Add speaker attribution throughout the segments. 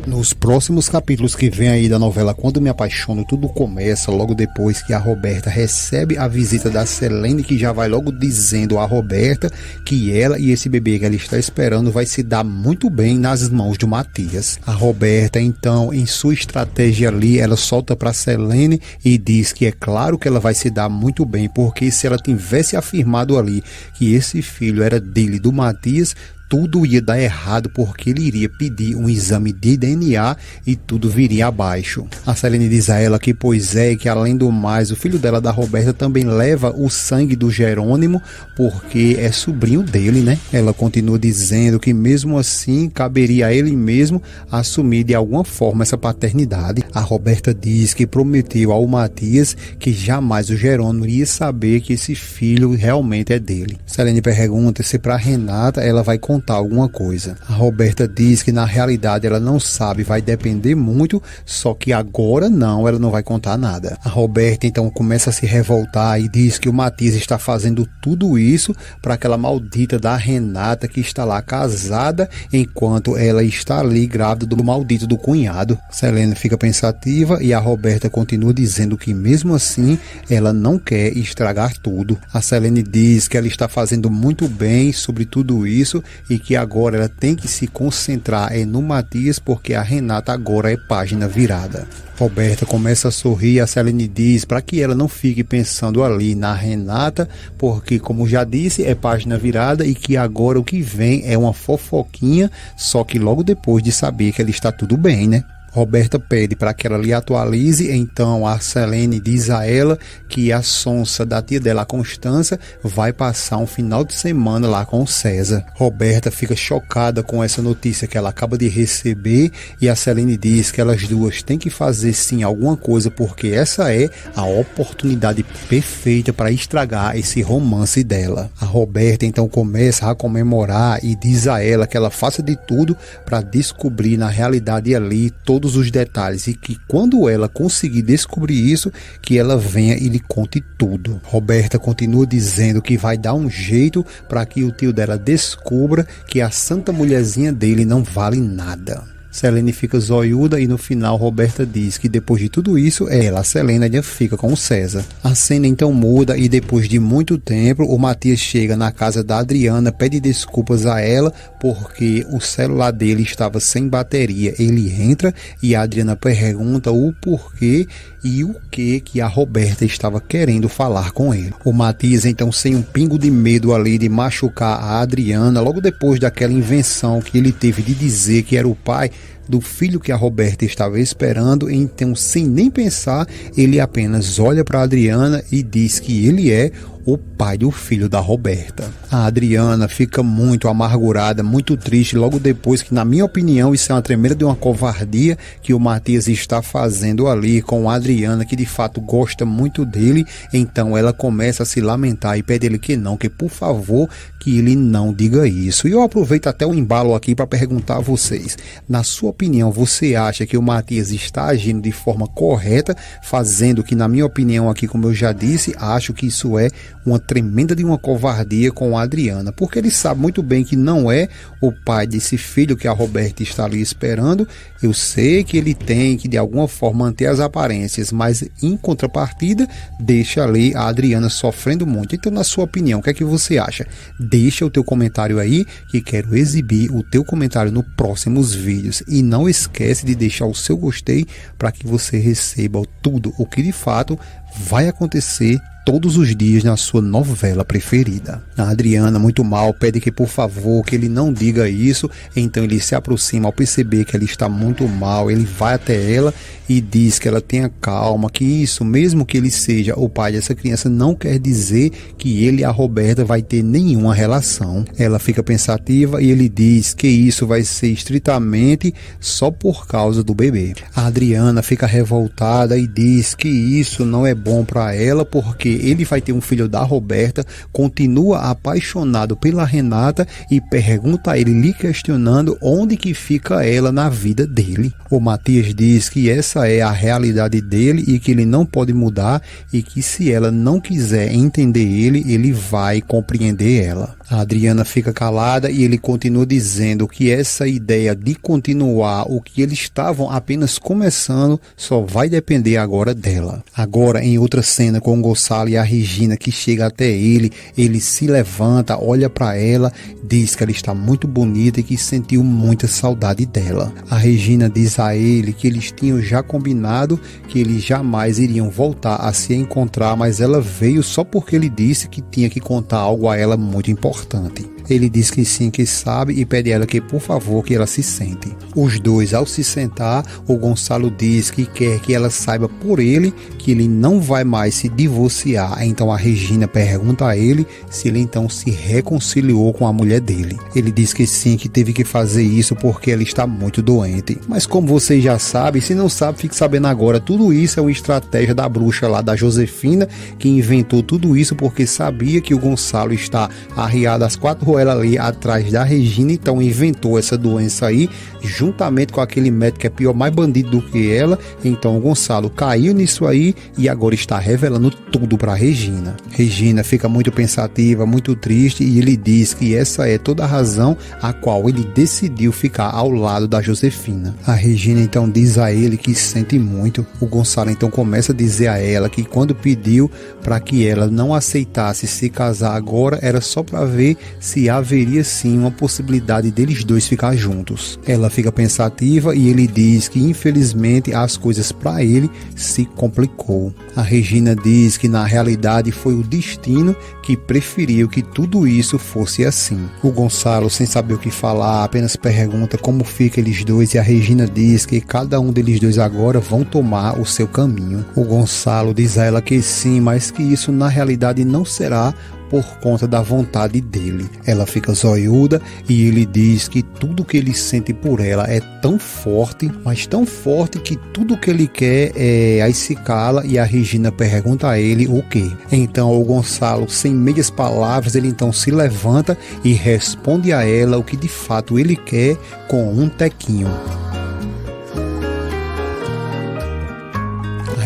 Speaker 1: Nos próximos capítulos que vem aí da novela Quando Me Apaixono, tudo começa logo depois que a Roberta recebe a visita da Selene, que já vai logo dizendo a Roberta que ela e esse bebê que ela está esperando vai se dar muito bem nas mãos de Matias. A Roberta, então, em sua estratégia ali, ela solta para Selene e diz que é claro que ela vai se dar muito bem, porque se ela tivesse afirmado ali que esse filho era dele, do Matias, tudo ia dar errado, porque ele iria pedir um exame de DNA e tudo viria abaixo. A Selene diz a ela que pois é, que além do mais, o filho dela, da Roberta, também leva o sangue do Jerônimo, porque é sobrinho dele, né? Ela continua dizendo que mesmo assim caberia a ele mesmo assumir de alguma forma essa paternidade. A Roberta diz que prometeu ao Matias que jamais o Jerônimo iria saber que esse filho realmente é dele. Selene pergunta se para Renata ela vai contar alguma coisa. A Roberta diz que na realidade ela não sabe, vai depender muito, só que agora não, ela não vai contar nada. A Roberta então começa a se revoltar e diz que o Matias está fazendo tudo isso para aquela maldita da Renata, que está lá casada, enquanto ela está ali grávida do maldito do cunhado. Selene fica pensativa e a Roberta continua dizendo que mesmo assim ela não quer estragar tudo. A Selene diz que ela está fazendo muito bem sobre tudo isso e que agora ela tem que se concentrar no Matias, porque a Renata agora é página virada. Roberta começa a sorrir e a Selene diz para que ela não fique pensando ali na Renata, porque, como já disse, é página virada e que agora o que vem é uma fofoquinha, só que logo depois de saber que ela está tudo bem, né? Roberta pede para que ela lhe atualize, então a Selene diz a ela que a sonsa da tia dela, a Constança, vai passar um final de semana lá com o César. Roberta fica chocada com essa notícia que ela acaba de receber e a Selene diz que elas duas têm que fazer sim alguma coisa, porque essa é a oportunidade perfeita para estragar esse romance dela. A Roberta então começa a comemorar e diz a ela que ela faça de tudo para descobrir na realidade ali todos os detalhes, e que quando ela conseguir descobrir isso, que ela venha e lhe conte tudo. Roberta continua dizendo que vai dar um jeito para que o tio dela descubra que a santa mulherzinha dele não vale nada. Selene fica zoiuda e no final Roberta diz que depois de tudo isso, ela, a Selene, ainda fica com o César. A cena então muda e depois de muito tempo o Matias chega na casa da Adriana, pede desculpas a ela porque o celular dele estava sem bateria. Ele entra e a Adriana pergunta o porquê e o que a Roberta estava querendo falar com ele. O Matias então, sem um pingo de medo ali de machucar a Adriana, logo depois daquela invenção que ele teve de dizer que era o pai do filho que a Roberta estava esperando, então sem nem pensar, ele apenas olha para a Adriana e diz que ele é o pai do filho da Roberta. A Adriana fica muito amargurada, muito triste, logo depois que, na minha opinião, isso é uma tremenda de uma covardia que o Matias está fazendo ali com a Adriana, que de fato gosta muito dele. Então ela começa a se lamentar e pede ele que não, que por favor, que ele não diga isso. E eu aproveito até o embalo aqui para perguntar a vocês, na sua opinião, você acha que o Matias está agindo de forma correta, fazendo que, na minha opinião aqui, como eu já disse, acho que isso é uma tremenda de uma covardia com a Adriana, porque ele sabe muito bem que não é o pai desse filho que a Roberta está ali esperando. Eu sei que ele tem que de alguma forma manter as aparências, mas em contrapartida deixa ali a Adriana sofrendo muito. Então, na sua opinião, o que é que você acha? Deixa o teu comentário aí, que quero exibir o teu comentário nos próximos vídeos, e não esquece de deixar o seu gostei para que você receba tudo o que de fato vai acontecer todos os dias na sua novela preferida. A Adriana, muito mal, pede que por favor que ele não diga isso. Então ele se aproxima, ao perceber que ela está muito mal, ele vai até ela e diz que ela tenha calma, que isso, mesmo que ele seja o pai dessa criança, não quer dizer que ele e a Roberta vai ter nenhuma relação. Ela fica pensativa e ele diz que isso vai ser estritamente só por causa do bebê. A Adriana fica revoltada e diz que isso não é bom para ela, porque ele vai ter um filho da Roberta, continua apaixonado pela Renata e pergunta a ele, lhe questionando onde que fica ela na vida dele. O Matias diz que essa é a realidade dele e que ele não pode mudar e que se ela não quiser entender ele, ele vai compreender ela. A Adriana fica calada e ele continua dizendo que essa ideia de continuar o que eles estavam apenas começando só vai depender agora dela. Agora, em outra cena com o Gonçalo e a Regina que chega até ele, ele se levanta, olha para ela, diz que ela está muito bonita e que sentiu muita saudade dela. A Regina diz a ele que eles tinham já combinado que eles jamais iriam voltar a se encontrar, mas ela veio só porque ele disse que tinha que contar algo a ela muito importante. Ele diz que sim, que sabe e pede a ela que por favor que ela se sente. Os dois, ao se sentar, o Gonçalo diz que quer que ela saiba por ele que ele não vai mais se divorciar. Então a Regina pergunta a ele se ele então se reconciliou com a mulher dele. Ele diz que sim, que teve que fazer isso porque ela está muito doente. Mas como vocês já sabem, se não sabe, fique sabendo agora, tudo isso é uma estratégia da bruxa lá, da Josefina, que inventou tudo isso porque sabia que o Gonçalo está arriado às 4 ela ali atrás da Regina, então inventou essa doença aí, juntamente com aquele médico que é pior, mais bandido do que ela. Então o Gonçalo caiu nisso aí e agora está revelando tudo para Regina. Regina fica muito pensativa, muito triste e ele diz que essa é toda a razão a qual ele decidiu ficar ao lado da Josefina. A Regina então diz a ele que sente muito. O Gonçalo então começa a dizer a ela que quando pediu para que ela não aceitasse se casar agora, era só para ver se haveria sim uma possibilidade deles dois ficar juntos. Ela fica pensativa e ele diz que infelizmente as coisas para ele se complicou. A Regina diz que na realidade foi o destino que preferiu que tudo isso fosse assim. O Gonçalo, sem saber o que falar, apenas pergunta como fica eles dois e a Regina diz que cada um deles dois agora vão tomar o seu caminho. O Gonçalo diz a ela que sim, mas que isso na realidade não será por conta da vontade dele. Ela fica zoiuda e ele diz que tudo que ele sente por ela é tão forte, mas tão forte que tudo que ele quer é aí se cala e a Regina pergunta a ele o quê. Então o Gonçalo, sem meias palavras, ele então se levanta e responde a ela o que de fato ele quer com um tequinho.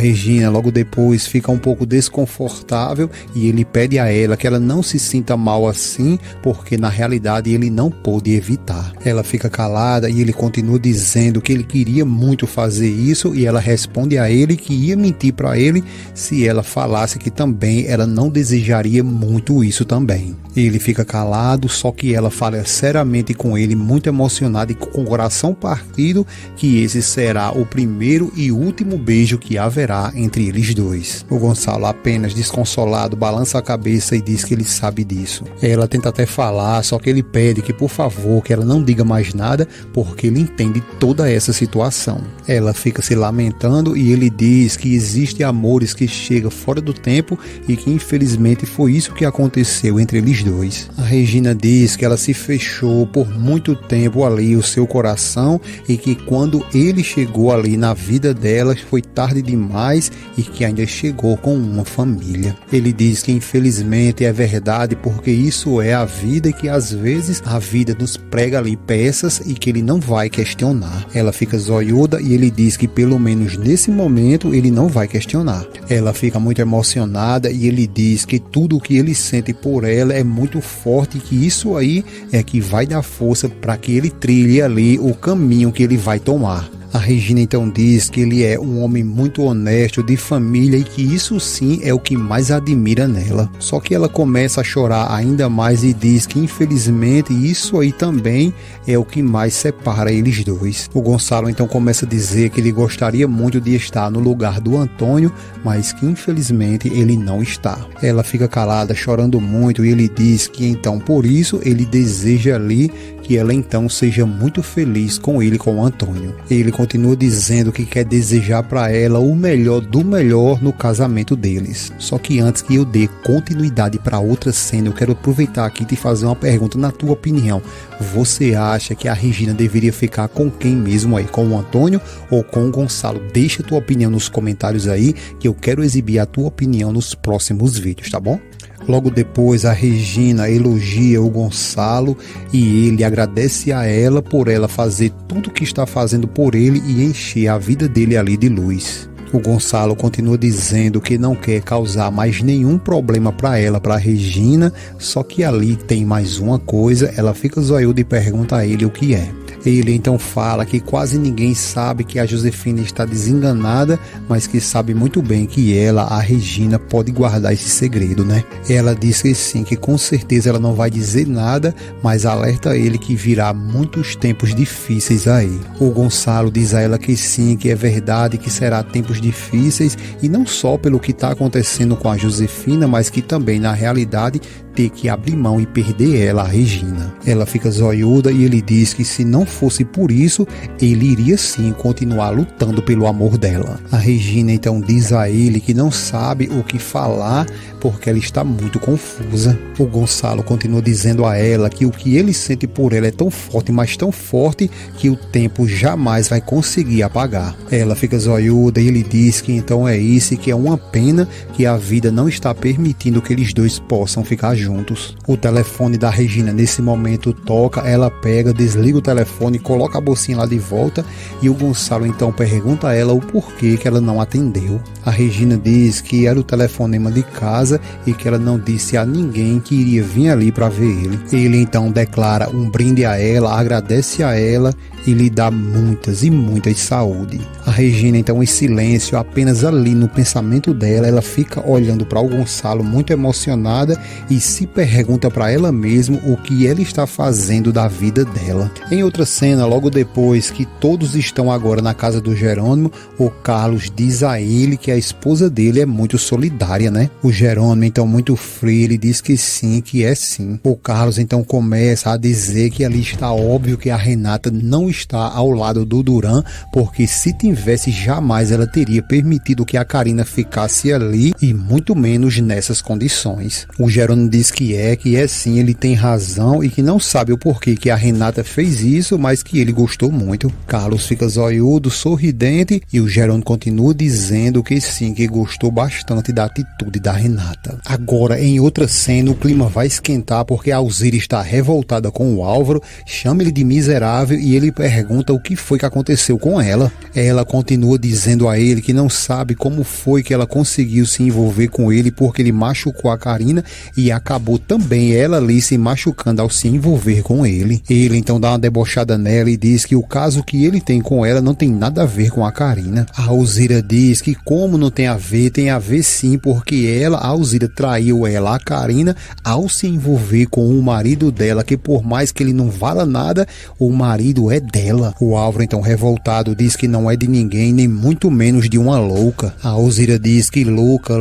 Speaker 1: Regina logo depois fica um pouco desconfortável e ele pede a ela que ela não se sinta mal assim, porque na realidade ele não pôde evitar. Ela fica calada e ele continua dizendo que ele queria muito fazer isso e ela responde a ele que ia mentir para ele se ela falasse que também ela não desejaria muito isso também. Ele fica calado, só que ela fala seriamente com ele, muito emocionada e com o coração partido, que esse será o primeiro e último beijo que haverá entre eles dois. O Gonçalo, apenas desconsolado, balança a cabeça e diz que ele sabe disso. Ela tenta até falar, só que ele pede que por favor que ela não diga mais nada, porque ele entende toda essa situação. Ela fica se lamentando e ele diz que existem amores que chegam fora do tempo e que infelizmente foi isso que aconteceu entre eles dois. A Regina diz que ela se fechou por muito tempo ali o seu coração e que quando ele chegou ali na vida dela foi tarde demais e que ainda chegou com uma família. Ele diz que infelizmente é verdade, porque isso é a vida e que às vezes a vida nos prega ali peças e que ele não vai questionar. Ela fica zoiuda e ele diz que pelo menos nesse momento ele não vai questionar. Ela fica muito emocionada e ele diz que tudo o que ele sente por ela é muito forte e que isso aí é que vai dar força para que ele trilhe ali o caminho que ele vai tomar. A Regina então diz que ele é um homem muito honesto, de família e que isso sim é o que mais admira nela. Só que ela começa a chorar ainda mais e diz que infelizmente isso aí também é o que mais separa eles dois. O Gonçalo então começa a dizer que ele gostaria muito de estar no lugar do Antônio, mas que infelizmente ele não está. Ela fica calada, chorando muito e ele diz que então por isso ele deseja ali que ela então seja muito feliz com ele, com o Antônio. Ele continua dizendo que quer desejar para ela o melhor do melhor no casamento deles. Só que antes que eu dê continuidade para outra cena, eu quero aproveitar aqui e te fazer uma pergunta. Na tua opinião, você acha que a Regina deveria ficar com quem mesmo aí? Com o Antônio ou com o Gonçalo? Deixa a tua opinião nos comentários aí, que eu quero exibir a tua opinião nos próximos vídeos, tá bom? Logo depois, a Regina elogia o Gonçalo e ele agradece a ela por ela fazer tudo o que está fazendo por ele e encher a vida dele ali de luz. O Gonçalo continua dizendo que não quer causar mais nenhum problema para ela, para a Regina, só que ali tem mais uma coisa. Ela fica zoiuda e pergunta a ele o que é. Ele então fala que quase ninguém sabe que a Josefina está desenganada, mas que sabe muito bem que ela, a Regina, pode guardar esse segredo, né? Ela diz que sim, que com certeza ela não vai dizer nada, mas alerta ele que virá muitos tempos difíceis aí. O Gonçalo diz a ela que sim, que é verdade, que será tempos difíceis, e não só pelo que está acontecendo com a Josefina, mas que também na realidade ter que abrir mão e perder ela, a Regina. Ela fica zoiuda e ele diz que se não fosse por isso, ele iria sim continuar lutando pelo amor dela. A Regina então diz a ele que não sabe o que falar porque ela está muito confusa. O Gonçalo continua dizendo a ela que o que ele sente por ela é tão forte, mas tão forte, que o tempo jamais vai conseguir apagar. Ela fica zoiuda e ele diz que então é isso e que é uma pena que a vida não está permitindo que eles dois possam ficar juntos. O telefone da Regina nesse momento toca, ela pega, desliga o telefone, coloca a bolsinha lá de volta e o Gonçalo então pergunta a ela o porquê que ela não atendeu. A Regina diz que era o telefonema de casa e que ela não disse a ninguém que iria vir ali para ver ele. Ele então declara um brinde a ela, agradece a ela e lhe dá muitas e muitas saúde. A Regina então em silêncio, apenas ali no pensamento dela, ela fica olhando para o Gonçalo muito emocionada e se pergunta para ela mesma o que ela está fazendo da vida dela. Em outra cena, logo depois que todos estão agora na casa do Jerônimo, o Carlos diz a ele que a esposa dele é muito solidária, né? O Jerônimo então muito frio, ele diz que sim, que é sim. O Carlos então começa a dizer que ali está óbvio que a Renata não está ao lado do Duran, porque se tivesse, jamais ela teria permitido que a Karina ficasse ali e muito menos nessas condições. O Jerônimo diz que é sim, ele tem razão e que não sabe o porquê que a Renata fez isso, mas que ele gostou muito. Carlos fica zoiudo, sorridente e o Jerônimo continua dizendo que sim, que gostou bastante da atitude da Renata. Agora, em outra cena, o clima vai esquentar porque a Alzira está revoltada com o Álvaro, chama ele de miserável e ele pergunta o que foi que aconteceu com ela. Ela continua dizendo a ele que não sabe como foi que ela conseguiu se envolver com ele porque ele machucou a Karina e acabou também ela ali se machucando ao se envolver com ele. Ele então dá uma debochada nela e diz que o caso que ele tem com ela não tem nada a ver com a Karina. A Alzira diz que como não tem a ver sim, porque ela, a Alzira, traiu ela, a Karina, ao se envolver com o marido dela, que por mais que ele não vala nada, o marido é dela. O Álvaro então revoltado diz que não é de ninguém, nem muito menos de uma louca. A Alzira diz que louca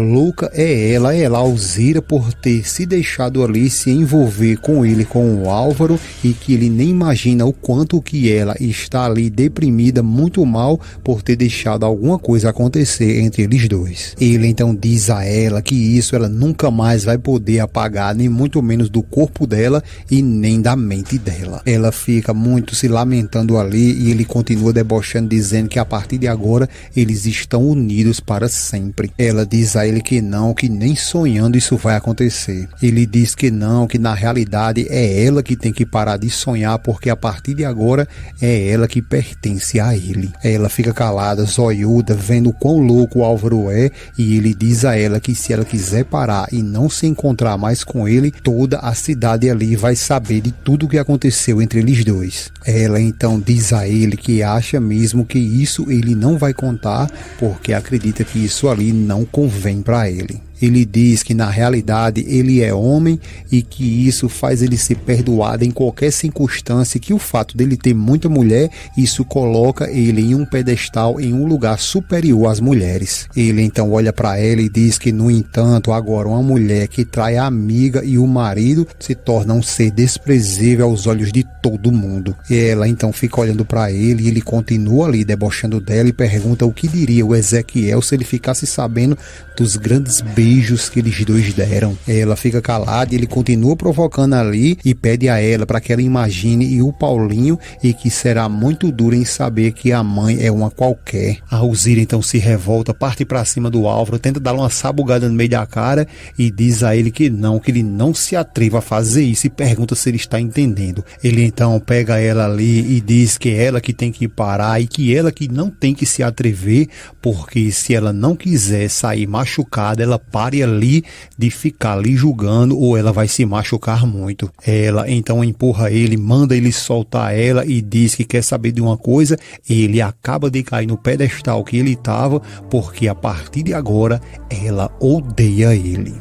Speaker 1: é ela, a Alzira, por ter se deixado ali se envolver com ele, com o Álvaro, e que ele nem imagina o quanto que ela está ali deprimida, muito mal, por ter deixado alguma coisa acontecer entre eles dois. Ele então diz a ela que isso ela nunca mais vai poder apagar, nem muito menos do corpo dela e nem da mente dela. Ela fica muito se lamentando ali e ele continua debochando, dizendo que a partir de agora eles estão unidos para sempre. Ela diz a ele que não, que nem sonhando isso vai acontecer. Ele diz que não, que na realidade é ela que tem que parar de sonhar, porque a partir de agora é ela que pertence a ele. Ela fica calada, zoiuda, vendo o quão louco o Álvaro é, e ele diz a ela que se ela quiser parar e não se encontrar mais com ele, toda a cidade ali vai saber de tudo o que aconteceu entre eles dois. Ela então diz a ele que acha mesmo que isso ele não vai contar, porque acredita que isso ali não convém para ele. Ele diz que na realidade ele é homem e que isso faz ele ser perdoado em qualquer circunstância, que o fato dele ter muita mulher, isso coloca ele em um pedestal, em um lugar superior às mulheres. Ele então olha para ela e diz que, no entanto, agora uma mulher que trai a amiga e o marido se torna um ser desprezível aos olhos de todo mundo. E ela então fica olhando para ele e ele continua ali debochando dela e pergunta o que diria o Ezequiel se ele ficasse sabendo dos grandes beijos que eles dois deram. Ela fica calada e ele continua provocando ali e pede a ela para que ela imagine e o Paulinho, e que será muito duro em saber que a mãe é uma qualquer. A Alzira então se revolta, parte para cima do Álvaro, tenta dar uma sabugada no meio da cara e diz a ele que ele não se atreva a fazer isso, e pergunta se ele está entendendo. Ele então pega ela ali e diz que é ela que tem que parar e que ela que não tem que se atrever, porque se ela não quiser sair machucada, ela pare ali de ficar ali julgando, ou ela vai se machucar muito. Ela então empurra ele, manda ele soltar ela e diz que quer saber de uma coisa: ele acaba de cair no pedestal que ele estava, porque a partir de agora ela odeia ele.